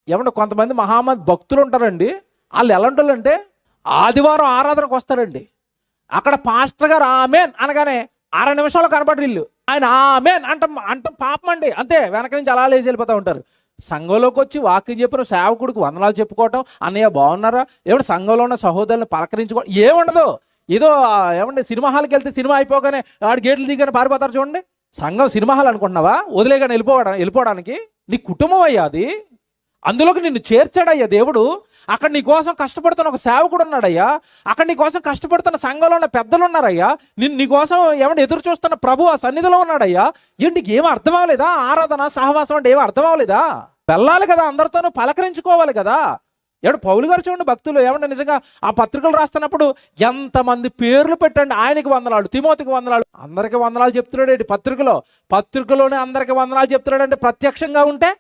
ఏమంటే కొంతమంది మహామంది భక్తులు ఉంటారండి. వాళ్ళు ఎలాంటి వాళ్ళు అంటే ఆదివారం ఆరాధనకు వస్తారండి. అక్కడ పాస్టర్ గారు ఆమెన్ అనగానే 6 నిమిషాలు కనబడి ఇల్లు ఆయన ఆమెన్ అంట పాపం అండి. అంతే, వెనక నుంచి అలా లేచి వెళ్ళిపోతూ ఉంటారు. సంఘంలోకి వచ్చి వాక్యం చెప్పిన సేవకుడికి వందనాలు చెప్పుకోవటం, అన్నయ్య బాగున్నారా, ఏమంటే సంఘంలో ఉన్న సహోదరులను పలకరించుకోవడం ఏముండదు. ఏదో ఏమంటే సినిమా హాల్కి వెళ్తే సినిమా అయిపోగానే ఆడు గేట్లు దిగానే పారిపోతారు చూడండి. సంఘం సినిమా హాల్ అనుకుంటున్నావా? వదిలేగానే వెళ్ళిపోవడానికి? నీ కుటుంబం అయ్యా అది. అందులోకి నిన్ను చేర్చాడయ్యా దేవుడు. అక్కడ నీ కోసం కష్టపడుతున్న ఒక సేవకుడు ఉన్నాడయ్యా. అక్కడ నీ కోసం కష్టపడుతున్న సంఘంలో ఉన్న పెద్దలు ఉన్నారయ్యా. నీ కోసం ఏమంటే ఎదురు చూస్తున్న ప్రభు ఆ సన్నిధిలో ఉన్నాడయ్యా. ఏంటి ఏమీ అర్థం అవ్వలేదా? ఆరాధన సహవాసం అంటే ఏమీ అర్థం అవ్వలేదా? వెళ్ళాలి కదా, అందరితోనూ పలకరించుకోవాలి కదా. ఏమంటే పౌలు గారు చూడండి, భక్తులు ఏమంటే నిజంగా ఆ పత్రికలు రాస్తున్నప్పుడు ఎంతమంది పేర్లు పెట్టండి. ఆయనకి వందనాలు, తిమోతికి వందనాలు, అందరికి వందనాలు చెప్తున్నాడు ఏంటి పత్రికలోనే అందరికి వందనాలు చెప్తున్నాడు. అంటే ప్రత్యక్షంగా ఉంటే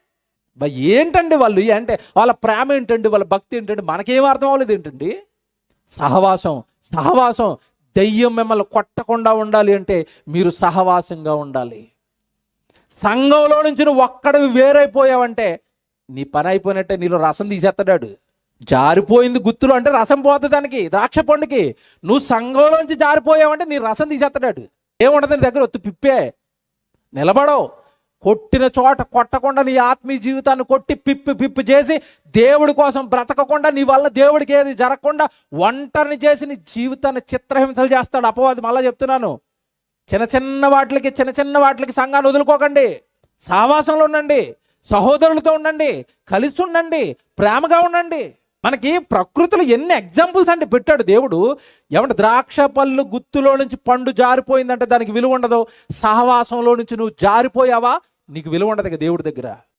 ఏంటండి వాళ్ళు అంటే వాళ్ళ ప్రేమ ఏంటండి, వాళ్ళ భక్తి ఏంటండి, మనకేం అర్థం అవ్వలేదు ఏంటండి. సహవాసం దెయ్యం మిమ్మల్ని కొట్టకుండా ఉండాలి అంటే మీరు సహవాసంగా ఉండాలి. సంఘంలో నుంచి నువ్వు ఒక్కడివి వేరైపోయావంటే నీ పని అయిపోయినట్టే. నీలో రసం తీసేస్తాడు. జారిపోయింది గుత్తులు అంటే రసం పోతుంది దానికి, ద్రాక్ష పండుకి. నువ్వు సంఘంలోంచి జారిపోయావంటే నీ రసం తీసేస్తాడు. ఏముండదు నీ దగ్గర, ఒత్తు పిప్పే. నిలబడవు. కొట్టిన చోట కొట్టకుండా నీ ఆత్మీయ జీవితాన్ని కొట్టి పిప్పి చేసి దేవుడి కోసం బ్రతకకుండా, నీ వల్ల దేవుడికి ఏది జరగకుండా ఒంటరిని చేసి నీ జీవితాన్ని చిత్రహింసలు చేస్తాడు అపవాది. మళ్ళీ చెప్తున్నాను, చిన్న చిన్న వాటికి సంఘాన్ని వదులుకోకండి. సహవాసంలో ఉండండి, సహోదరులతో ఉండండి, కలిసి ఉండండి, ప్రేమగా ఉండండి. మనకి ప్రకృతిలో ఎన్ని ఎగ్జాంపుల్స్ అంటే పెట్టాడు దేవుడు. ఏమంటే ద్రాక్ష పళ్ళు గుత్తులో నుంచి పండు జారిపోయిందంటే దానికి విలువ ఉండదు. సహవాసంలో నుంచి నువ్వు జారిపోయావా, నీకు విలువ ఉండదు దేవుడి దగ్గర.